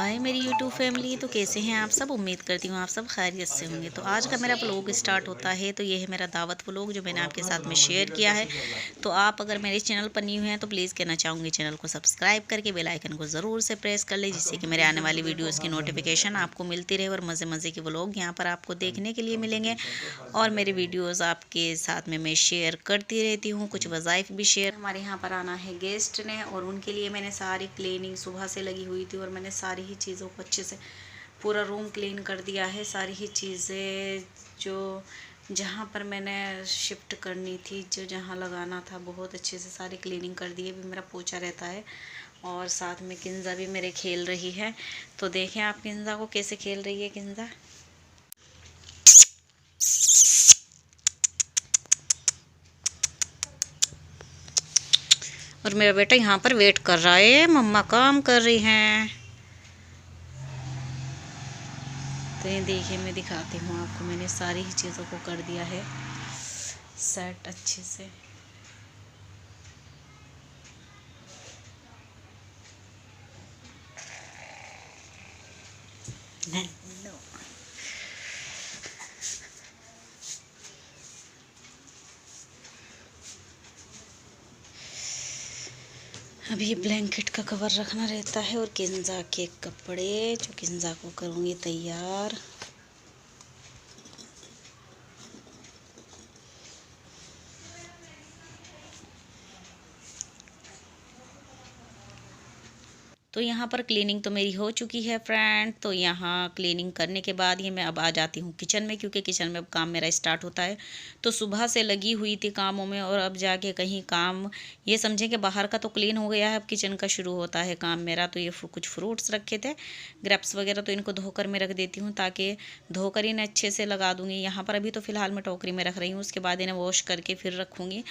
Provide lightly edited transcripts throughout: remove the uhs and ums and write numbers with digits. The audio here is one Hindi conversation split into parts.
हाय मेरी यूट्यूब फैमिली। तो कैसे हैं आप सब? उम्मीद करती हूँ आप सब खैरियत से होंगे। तो आज का मेरा व्लॉग स्टार्ट होता है। तो ये है मेरा दावत व्लॉग जो मैंने आपके साथ में शेयर किया है। तो आप अगर मेरे चैनल पर न्यू हैं तो प्लीज़ कहना चाहूँगी चैनल को सब्सक्राइब करके बेल आइकन को ज़रूर से प्रेस कर ले, जिससे कि मेरे आने वाली वीडियोज़ की नोटिफिकेशन आपको मिलती रहे और मज़े मज़े के व्लॉग यहाँ पर आपको देखने के लिए मिलेंगे। और मेरे वीडियोज़ आपके साथ में मैं शेयर करती रहती हूँ, कुछ वज़ाइफ भी शेयर। हमारे यहाँ पर आना है गेस्ट ने और उनके लिए मैंने सारी क्लीनिंग सुबह से लगी हुई थी और मैंने सारी ही चीज़ों को अच्छे से पूरा रूम क्लीन कर दिया है। सारी ही चीज़ें जो जहाँ पर मैंने शिफ्ट करनी थी, जो जहाँ लगाना था, बहुत अच्छे से सारी क्लीनिंग कर दी है। भी मेरा पोछा रहता है और साथ में किंजा भी मेरे खेल रही है। तो देखें आप किंजा को कैसे खेल रही है। किंजा और मेरा बेटा यहाँ पर वेट कर रहा है, मम्मा काम कर रही हैं। तो ये देखिए, मैं दिखाती हूँ आपको, मैंने सारी ही चीज़ों को कर दिया है सेट अच्छे से। नो। अभी ये ब्लैंकेट का कवर रखना रहता है और किंजा के कपड़े, जो किंजा को करूँगी तैयार। तो यहाँ पर क्लीनिंग तो मेरी हो चुकी है फ्रेंड। तो यहाँ क्लीनिंग करने के बाद ये मैं अब आ जाती हूँ किचन में, क्योंकि किचन में अब काम मेरा स्टार्ट होता है। तो सुबह से लगी हुई थी कामों में और अब जाके कहीं काम, ये समझें कि बाहर का तो क्लीन हो गया है, अब किचन का शुरू होता है काम मेरा। तो ये कुछ फ्रूट्स रखे थे, ग्रेप्स वगैरह, तो इनको धोकर मैं रख देती हूँ ताकि धोकर इन्हें अच्छे से लगा दूँगी। यहाँ पर अभी तो फ़िलहाल मैं टोकरी में रख रही हूँ, उसके बाद इन्हें वॉश करके फिर रखूँगी।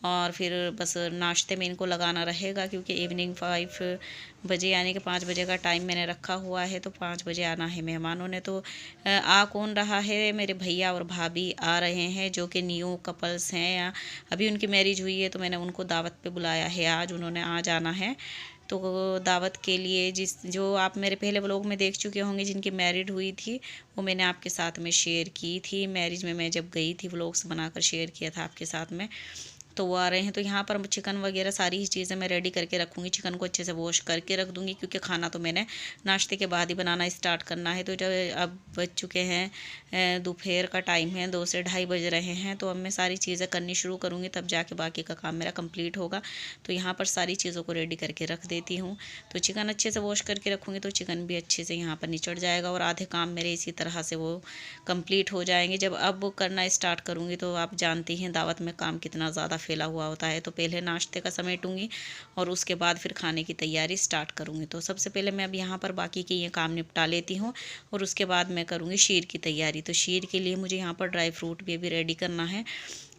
और फिर बस नाश्ते में इनको लगाना रहेगा, क्योंकि इवनिंग 5 बजे यानी कि 5 बजे का टाइम मैंने रखा हुआ है। तो 5 बजे आना है मेहमानों ने। तो आ कौन रहा है, मेरे भैया और भाभी आ रहे हैं, जो कि न्यू कपल्स हैं। या अभी उनकी मैरिज हुई है, तो मैंने उनको दावत पे बुलाया है। आज उन्होंने आज आना है। तो दावत के लिए जो आप मेरे पहले व्लॉग में देख चुके होंगे, जिनकी मैरिड हुई थी, वो मैंने आपके साथ में शेयर की थी। मैरिज में मैं जब गई थी, व्लॉग्स बनाकर शेयर किया था आपके साथ में। तो वो आ रहे हैं। तो यहाँ पर चिकन वगैरह सारी ही चीज़ें मैं रेडी करके रखूँगी। चिकन को अच्छे से वॉश करके रख दूँगी, क्योंकि खाना तो मैंने नाश्ते के बाद ही बनाना स्टार्ट करना है। तो जब अब बज चुके हैं दोपहर का टाइम है, 2 से ढाई बज रहे हैं। तो अब मैं सारी चीज़ें करनी शुरू करूँगी, तब जाके बाकी का काम मेरा कंप्लीट होगा। तो यहाँ पर सारी चीज़ों को रेडी करके रख देती हूँ। तो चिकन अच्छे से वॉश करके रखूँगी तो चिकन भी अच्छे से यहाँ पर निचड़ जाएगा और आधे काम मेरे इसी तरह से वो कंप्लीट हो जाएंगे। जब अब करना स्टार्ट करूँगी तो आप जानती हैं दावत में काम कितना ज़्यादा फैला हुआ होता है। तो पहले नाश्ते का समेटूँगी और उसके बाद फिर खाने की तैयारी स्टार्ट करूँगी। तो सबसे पहले मैं अब यहाँ पर बाकी के ये काम निपटा लेती हूँ और उसके बाद मैं करूँगी शीर की तैयारी। तो शीर के लिए मुझे यहाँ पर ड्राई फ्रूट भी अभी रेडी करना है।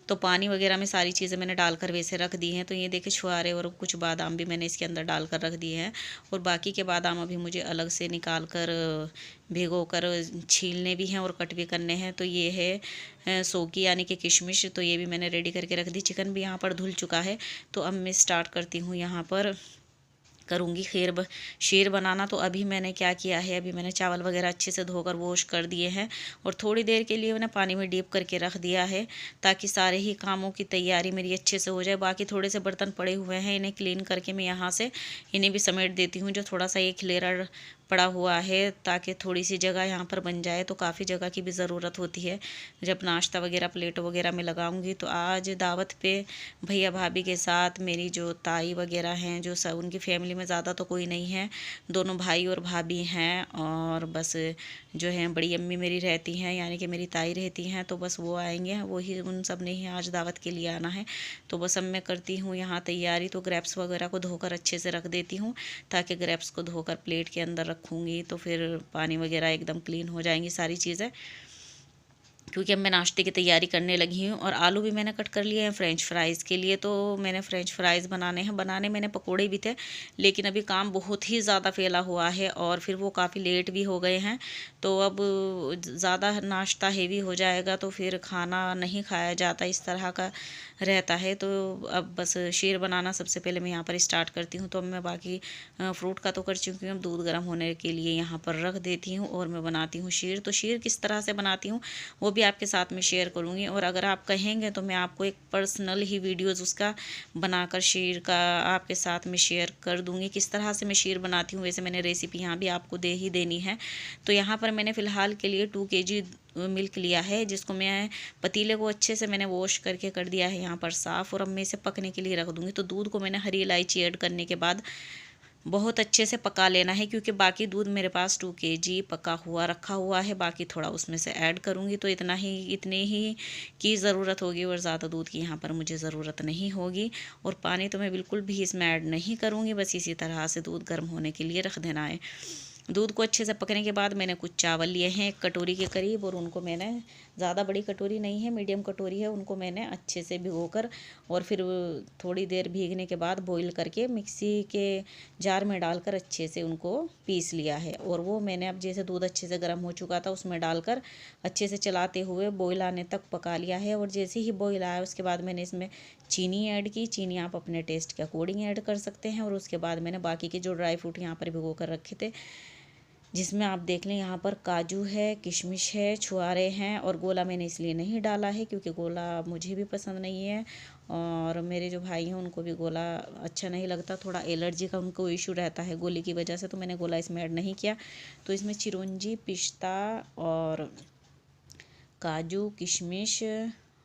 तो पानी वगैरह में सारी चीज़ें मैंने डालकर वैसे रख दी हैं। तो ये देखिए, छुहारे और कुछ बादाम भी मैंने इसके अंदर डालकर रख दिए हैं। और बाकी के बादाम अभी मुझे अलग से निकाल कर भिगो कर छीलने भी हैं और कट भी करने हैं। तो ये है सौकी यानी कि किशमिश। तो ये भी मैंने रेडी करके रख दी। चिकन भी यहाँ पर धुल चुका है। तो अब मैं स्टार्ट करती हूँ यहाँ पर करूँगी शीर बनाना। तो अभी मैंने क्या किया है, अभी मैंने चावल वगैरह अच्छे से धोकर वॉश कर दिए हैं और थोड़ी देर के लिए मैंने पानी में डीप करके रख दिया है, ताकि सारे ही कामों की तैयारी मेरी अच्छे से हो जाए। बाकी थोड़े से बर्तन पड़े हुए हैं, इन्हें क्लीन करके मैं यहाँ से इन्हें भी समेट देती हूँ। जो थोड़ा सा ये खिलेरा पड़ा हुआ है, ताकि थोड़ी सी जगह यहाँ पर बन जाए। तो काफ़ी जगह की भी ज़रूरत होती है जब नाश्ता वगैरह प्लेट वगैरह में लगाऊंगी। तो आज दावत पे भैया भाभी के साथ मेरी जो ताई वगैरह हैं, जो सब उनकी फैमिली में ज़्यादा तो कोई नहीं है, दोनों भाई और भाभी हैं। और बस जो है बड़ी अम्मी मेरी रहती हैं, यानी कि मेरी ताई रहती हैं। तो बस वो आएंगे, वही उन सब ने ही आज दावत के लिए आना है। तो बस अब मैं करती हूँ यहाँ तैयारी। तो ग्रेप्स वगैरह को धोकर अच्छे से रख देती हूँ, ताकि ग्रेप्स को धोकर प्लेट के अंदर रखूँगी तो फिर पानी वगैरह एकदम क्लीन हो जाएंगी सारी चीज़ें। क्योंकि अब मैं नाश्ते की तैयारी करने लगी हूँ। और आलू भी मैंने कट कर लिए हैं फ़्रेंच फ्राइज़ के लिए। तो मैंने फ़्रेंच फ्राइज़ बनाने हैं, बनाने मैंने पकोड़े भी थे, लेकिन अभी काम बहुत ही ज़्यादा फैला हुआ है और फिर वो काफ़ी लेट भी हो गए हैं। तो अब ज़्यादा नाश्ता हेवी हो जाएगा तो फिर खाना नहीं खाया जाता, इस तरह का रहता है। तो अब बस शीर बनाना सबसे पहले मैं यहाँ पर स्टार्ट करती हूँ। तो अब मैं बाकी फ्रूट का तो कर चुकी हूँ, अब दूध गर्म होने के लिए यहाँ पर रख देती हूँ और मैं बनाती हूँ शीर। तो शीर किस तरह से बनाती हूँ वो भी आपके साथ में शेयर करूँगी। और अगर आप कहेंगे तो मैं आपको एक पर्सनल ही वीडियोज़ उसका बनाकर शीर का आपके साथ में शेयर कर दूँगी, किस तरह से मैं शीर बनाती हूँ। वैसे मैंने रेसिपी यहाँ भी आपको दे ही देनी है। तो यहाँ पर मैंने फ़िलहाल के लिए 2 kg मिल्क लिया है, जिसको मैं पतीले को अच्छे से मैंने वॉश करके कर दिया है यहाँ पर साफ़। और अब मैं इसे पकने के लिए रख दूँगी। तो दूध को मैंने हरी इलायची ऐड करने के बाद बहुत अच्छे से पका लेना है, क्योंकि बाकी दूध मेरे पास 2 kg पका हुआ रखा हुआ है, बाकी थोड़ा उसमें से ऐड करूँगी। तो इतने ही की ज़रूरत होगी और ज़्यादा दूध की यहाँ पर मुझे ज़रूरत नहीं होगी। और पानी तो मैं बिल्कुल भी इसमें ऐड नहीं करूँगी, बस इसी तरह से दूध गर्म होने के लिए रख देना है। दूध को अच्छे से पकने के बाद मैंने कुछ चावल लिए हैं 1 कटोरी के करीब, और उनको मैंने, ज़्यादा बड़ी कटोरी नहीं है, मीडियम कटोरी है, उनको मैंने अच्छे से भिगोकर और फिर थोड़ी देर भीगने के बाद बॉईल करके मिक्सी के जार में डालकर अच्छे से उनको पीस लिया है। और वो मैंने अब जैसे दूध अच्छे से गर्म हो चुका था उसमें डालकर अच्छे से चलाते हुए बॉईल आने तक पका लिया है। और जैसे ही बॉईल आया उसके बाद मैंने इसमें चीनी ऐड की। चीनी आप अपने टेस्ट के अकॉर्डिंग ऐड कर सकते हैं। और उसके बाद मैंने बाकी के जो ड्राई फ्रूट यहाँ पर भिगो कर रखे थे, जिसमें आप देख लें यहाँ पर काजू है, किशमिश है, छुआरे हैं, और गोला मैंने इसलिए नहीं डाला है क्योंकि गोला मुझे भी पसंद नहीं है और मेरे जो भाई हैं उनको भी गोला अच्छा नहीं लगता, थोड़ा एलर्जी का उनको इशू रहता है गोले की वजह से, तो मैंने गोला इसमें ऐड नहीं किया। तो इसमें चिरौंजी, पिस्ता और काजू, किशमिश,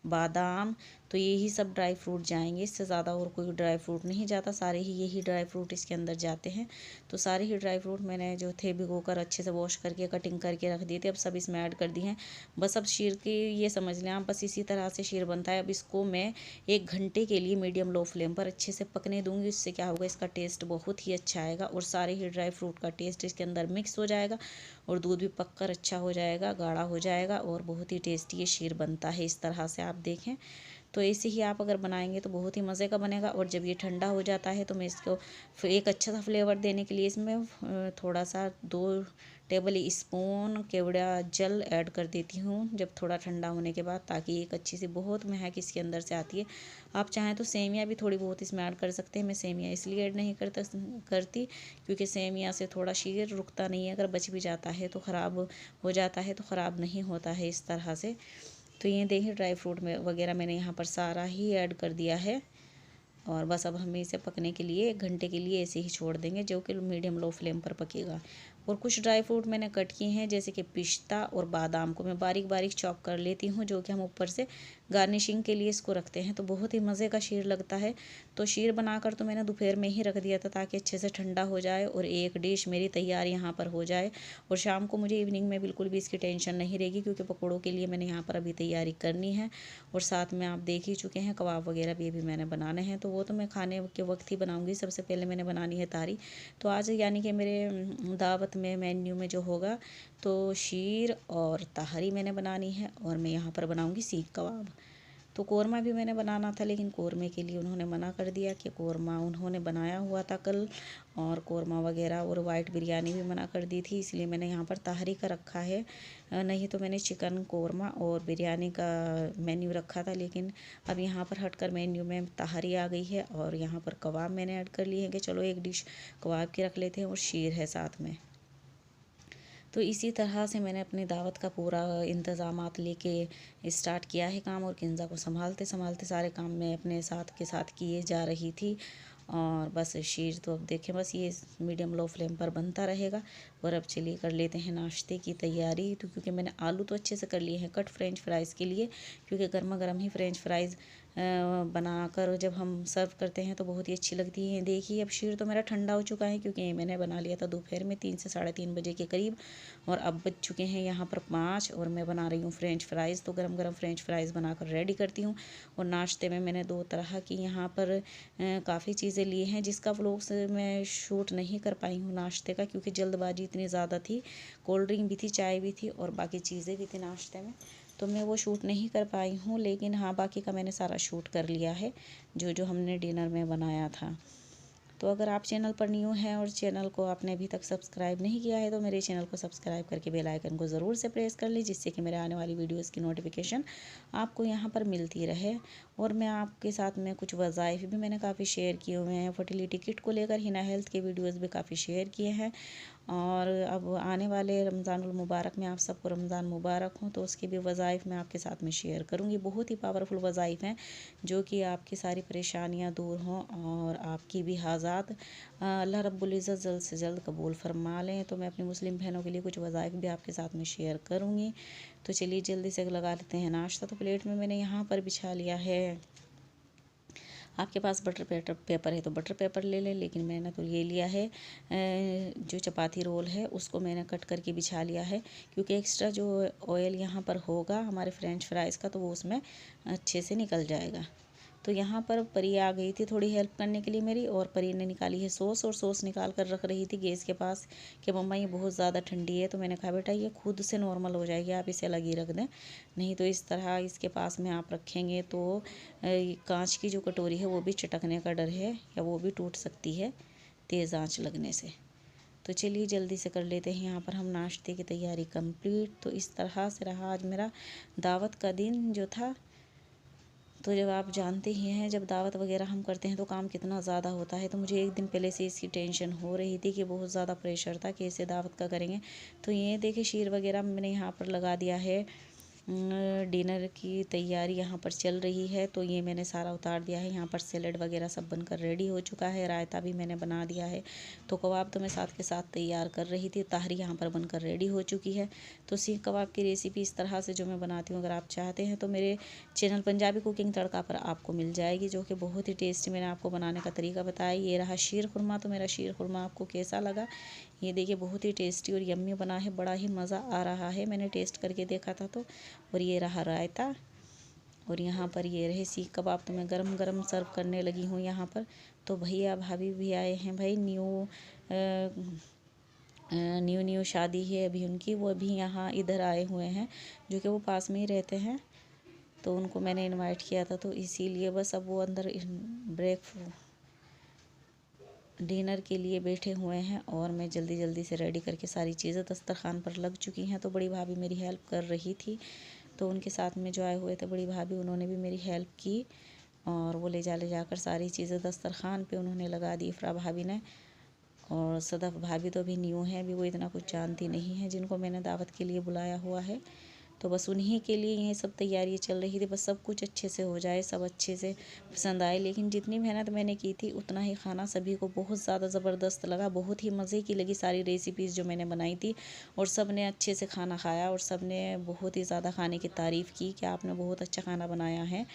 बादाम, तो यही सब ड्राई फ्रूट जाएंगे, इससे ज़्यादा और कोई ड्राई फ्रूट नहीं जाता, सारे ही यही ड्राई फ्रूट इसके अंदर जाते हैं। तो सारे ही ड्राई फ्रूट मैंने जो थे भिगो कर अच्छे से वॉश करके कटिंग करके रख दिए थे, अब सब इसमें ऐड कर दिए हैं। बस अब शीर की ये समझ लें आप, बस इसी तरह से शीर बनता है। अब इसको मैं 1 घंटे के लिए मीडियम लो फ्लेम पर अच्छे से पकने दूँगी। इससे क्या होगा, इसका टेस्ट बहुत ही अच्छा आएगा और सारे ही ड्राई फ्रूट का टेस्ट इसके अंदर मिक्स हो जाएगा और दूध भी पककर अच्छा हो जाएगा, गाढ़ा हो जाएगा और बहुत ही टेस्टी ये शीर बनता है। इस तरह से आप देखें तो ऐसे ही आप अगर बनाएंगे तो बहुत ही मज़े का बनेगा। और जब ये ठंडा हो जाता है तो मैं इसको एक अच्छा सा फ्लेवर देने के लिए इसमें थोड़ा सा 2 टेबल स्पून केवड़ा जल ऐड कर देती हूँ जब थोड़ा ठंडा होने के बाद, ताकि एक अच्छी सी बहुत महक इसके अंदर से आती है। आप चाहें तो सेमिया भी थोड़ी बहुत इसमें ऐड कर सकते हैं। मैं सेमिया इसलिए ऐड नहीं करती क्योंकि सेमिया से थोड़ा शीर रुकता नहीं है, अगर बच भी जाता है तो ख़राब हो जाता है, तो ख़राब नहीं होता है इस तरह से। तो ये देखिए ड्राई फ्रूट में वगैरह मैंने यहाँ पर सारा ही ऐड कर दिया है। और बस अब हमें इसे पकने के लिए 1 घंटे के लिए ऐसे ही छोड़ देंगे, जो कि मीडियम लो फ्लेम पर पकेगा। और कुछ ड्राई फ्रूट मैंने कट किए हैं, जैसे कि पिस्ता और बादाम को मैं बारीक बारीक चॉप कर लेती हूँ, जो कि हम ऊपर से गार्निशिंग के लिए इसको रखते हैं। तो बहुत ही मज़े का शीर लगता है। तो शीर बनाकर तो मैंने दोपहर में ही रख दिया था ताकि अच्छे से ठंडा हो जाए और एक डिश मेरी तैयार यहाँ पर हो जाए। और शाम को मुझे इवनिंग में बिल्कुल भी इसकी टेंशन नहीं रहेगी, क्योंकि पकौड़ों के लिए मैंने यहाँ पर अभी तैयारी करनी है। और साथ में आप देख ही चुके हैं कबाब वगैरह भी अभी मैंने बनाने हैं, तो वो तो मैं खाने के वक्त ही बनाऊँगी। सबसे पहले मैंने बनानी है तारी। तो आज यानी कि मेरे दावत में मेन्यू में जो होगा तो शीर और तहरी मैंने बनानी है, और मैं यहाँ पर बनाऊँगी सीख कबाब। तो कोरमा भी मैंने बनाना था, लेकिन कोरमे के लिए उन्होंने मना कर दिया कि कोरमा उन्होंने बनाया हुआ था कल, और कोरमा वगैरह और वाइट बिरयानी भी मना कर दी थी, इसलिए मैंने यहाँ पर तहरी का रखा है। नहीं तो मैंने चिकन कोरमा और बिरयानी का मेन्यू रखा था, लेकिन अब यहाँ पर हटकर मेन्यू में तहरी आ गई है। और यहाँ पर कबाब मैंने ऐड कर लिए हैं कि चलो एक डिश कबाब की रख लेते हैं, और शीर है साथ में। तो इसी तरह से मैंने अपनी दावत का पूरा इंतज़ामात लेके स्टार्ट किया है काम, और किंजा को संभालते संभालते सारे काम मैं अपने साथ के साथ किए जा रही थी। और बस शीर तो अब देखें, बस ये मीडियम लो फ्लेम पर बनता रहेगा। और अब चलिए कर लेते हैं नाश्ते की तैयारी। तो क्योंकि मैंने आलू तो अच्छे से कर लिए हैं कट फ्रेंच फ्राइज़ के लिए, क्योंकि गर्मा गर्म ही फ्रेंच फ्राइज़ बनाकर जब हम सर्व करते हैं तो बहुत ही अच्छी लगती है। देखिए अब शीर तो मेरा ठंडा हो चुका है, क्योंकि मैंने बना लिया था दोपहर में 3 से 3:30 बजे के करीब, और अब बज चुके हैं यहाँ पर 5, और मैं बना रही हूँ फ्रेंच फ्राइज़। तो गरम गरम फ्रेंच फ्राइज़ बनाकर रेडी करती हूँ। और नाश्ते में मैंने 2 तरह की यहाँ पर काफ़ी चीज़ें ली हैं, जिसका व्लॉग से मैं शूट नहीं कर पाई हूँ नाश्ते का, क्योंकि जल्दबाजी इतनी ज़्यादा थी। कोल्ड ड्रिंक भी थी, चाय भी थी और बाकी चीज़ें भी थी नाश्ते में। तो मैं वो शूट नहीं कर पाई हूँ, लेकिन हाँ बाकी का मैंने सारा शूट कर लिया है जो जो हमने डिनर में बनाया था। तो अगर आप चैनल पर न्यू हैं और चैनल को आपने अभी तक सब्सक्राइब नहीं किया है तो मेरे चैनल को सब्सक्राइब करके बेल आइकन को ज़रूर से प्रेस कर लीजिए, जिससे कि मेरे आने वाली वीडियोस की नोटिफिकेशन आपको यहाँ पर मिलती रहे। और मैं आपके साथ में कुछ वज़ाइफ भी मैंने काफ़ी शेयर किए हुए हैं। फर्टिलिटी किट को लेकर हिना हेल्थ के वीडियोज़ भी काफ़ी शेयर किए हैं। और अब आने वाले रमज़ानुल मुबारक में आप सबको रमज़ान मुबारक हो, तो उसकी भी वज़ाइफ मैं आपके साथ में शेयर करूँगी। बहुत ही पावरफुल वज़ाइफ हैं जो कि आपकी सारी परेशानियां दूर हों और आपकी भी हाजात अल्लाह रब्बुल इज़्ज़त जल्द से जल्द कबूल फरमा लें। तो मैं अपनी मुस्लिम बहनों के लिए कुछ वज़ाइफ भी आपके साथ में शेयर करूँगी। तो चलिए जल्दी से लगा लेते हैं नाश्ता। तो प्लेट में मैंने यहाँ पर बिछा लिया है, आपके पास बटर पेपर है तो बटर पेपर ले लें, लेकिन मैंने तो ये लिया है जो चपाती रोल है उसको मैंने कट करके बिछा लिया है, क्योंकि एक्स्ट्रा जो ऑयल यहाँ पर होगा हमारे फ्रेंच फ्राइज़ का तो वो उसमें अच्छे से निकल जाएगा। तो यहाँ पर परी आ गई थी थोड़ी हेल्प करने के लिए मेरी, और परी ने निकाली है सॉस, और सॉस निकाल कर रख रही थी गैस के पास कि मम्मा ये बहुत ज़्यादा ठंडी है। तो मैंने कहा बेटा ये खुद से नॉर्मल हो जाएगी, आप इसे अलग ही रख दें, नहीं तो इस तरह इसके पास में आप रखेंगे तो कांच की जो कटोरी है वो भी चटकने का डर है या वो भी टूट सकती है तेज़ आंच लगने से। तो चलिए जल्दी से कर लेते हैं यहाँ पर हम नाश्ते की तैयारी कंप्लीट। तो इस तरह से रहा आज मेरा दावत का दिन जो था। तो जब आप जानते ही हैं जब दावत वगैरह हम करते हैं तो काम कितना ज़्यादा होता है, तो मुझे एक दिन पहले से इसकी टेंशन हो रही थी कि बहुत ज़्यादा प्रेशर था कि इसे दावत का करेंगे। तो ये देखिए शीर वगैरह मैंने यहाँ पर लगा दिया है। डिनर की तैयारी यहाँ पर चल रही है, तो ये मैंने सारा उतार दिया है। यहाँ पर सैलेड वगैरह सब बनकर रेडी हो चुका है, रायता भी मैंने बना दिया है। तो कबाब तो मैं साथ के साथ तैयार कर रही थी, ताहरी यहाँ पर बनकर रेडी हो चुकी है। तो सीख कबाब की रेसिपी इस तरह से जो मैं बनाती हूँ, अगर आप चाहते हैं तो मेरे चैनल पंजाबी कुकिंग तड़का पर आपको मिल जाएगी, जो कि बहुत ही टेस्टी मैंने आपको बनाने का तरीका बताया। ये रहा शीर खुरमा। तो मेरा शीर खुरमा आपको कैसा लगा ये देखिए, बहुत ही टेस्टी और यम्मी बना है, बड़ा ही मज़ा आ रहा है, मैंने टेस्ट करके देखा था तो। और ये रहा रायता, और यहाँ पर ये रहे सीख कबाब। तो मैं गरम गरम सर्व करने लगी हूँ यहाँ पर। तो भैया भाभी भी आए हैं भाई, न्यू शादी है अभी उनकी, वो अभी यहाँ इधर आए हुए हैं, जो कि वो पास में ही रहते हैं। तो उनको मैंने इनवाइट किया था, तो इसीलिए बस अब वो अंदर डिनर के लिए बैठे हुए हैं, और मैं जल्दी जल्दी से रेडी करके सारी चीज़ें दस्तरखान पर लग चुकी हैं। तो बड़ी भाभी मेरी हेल्प कर रही थी, तो उनके साथ में जो आए हुए थे बड़ी भाभी, उन्होंने भी मेरी हेल्प की, और वो ले जाकर सारी चीज़ें दस्तरखान पे उन्होंने लगा दी, इफ़रा भाभी ने। और सदफ़ भाभी तो अभी न्यू है, अभी वो इतना कुछ जानती नहीं है जिनको मैंने दावत के लिए बुलाया हुआ है। तो बस उन्हीं के लिए ये सब तैयारी चल रही थी, बस सब कुछ अच्छे से हो जाए, सब अच्छे से पसंद आए। लेकिन जितनी मेहनत मैंने की थी उतना ही खाना सभी को बहुत ज़्यादा ज़बरदस्त लगा, बहुत ही मज़े की लगी सारी रेसिपीज़ जो मैंने बनाई थी। और सब ने अच्छे से खाना खाया, और सब ने बहुत ही ज़्यादा खाने की तारीफ़ की कि आपने बहुत अच्छा खाना बनाया है।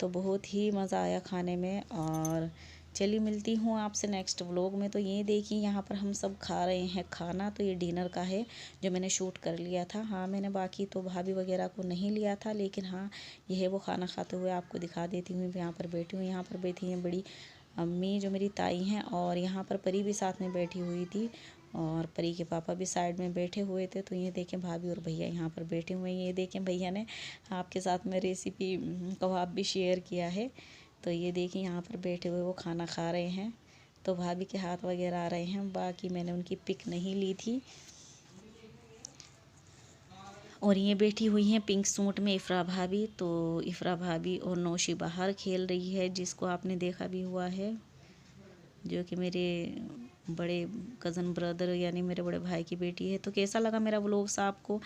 तो बहुत ही मज़ा आया खाने में। और चलिए मिलती हूँ आपसे नेक्स्ट व्लॉग में। तो ये देखिए यहाँ पर हम सब खा रहे हैं खाना, तो ये डिनर का है जो मैंने शूट कर लिया था। हाँ मैंने बाकी तो भाभी वगैरह को नहीं लिया था, लेकिन हाँ ये है वो खाना खाते हुए आपको दिखा देती हूँ। यहाँ पर बैठी हूँ, यहाँ पर बैठी हैं बड़ी अम्मी जो मेरी ताई हैं, और यहाँ पर परी भी साथ में बैठी हुई थी, और परी के पापा भी साइड में बैठे हुए थे। तो ये देखें भाभी और भैया यहाँ पर बैठे हुए हैं। ये देखें भैया ने आपके साथ में रेसिपी कबाब भी शेयर किया है। तो ये देखिए यहाँ पर बैठे हुए वो खाना खा रहे हैं। तो भाभी के हाथ वगैरह आ रहे हैं, बाकी मैंने उनकी पिक नहीं ली थी। और ये बैठी हुई हैं पिंक सूट में इफ़रा भाभी। तो इफ़रा भाभी और नौशी बाहर खेल रही है, जिसको आपने देखा भी हुआ है, जो कि मेरे बड़े कज़न ब्रदर यानी मेरे बड़े भाई की बेटी है। तो कैसा लगा मेरा व्लॉग्स आपको,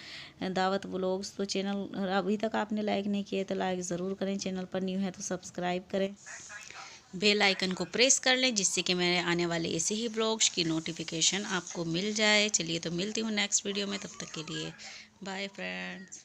दावत व्लॉग्स। तो चैनल अभी तक आपने लाइक नहीं किया तो लाइक ज़रूर करें, चैनल पर न्यू है तो सब्सक्राइब करें, बेल आइकन को प्रेस कर लें, जिससे कि मेरे आने वाले ऐसे ही ब्लॉग्स की नोटिफिकेशन आपको मिल जाए। चलिए तो मिलती हूँ नेक्स्ट वीडियो में, तब तक के लिए बाय फ्रेंड्स।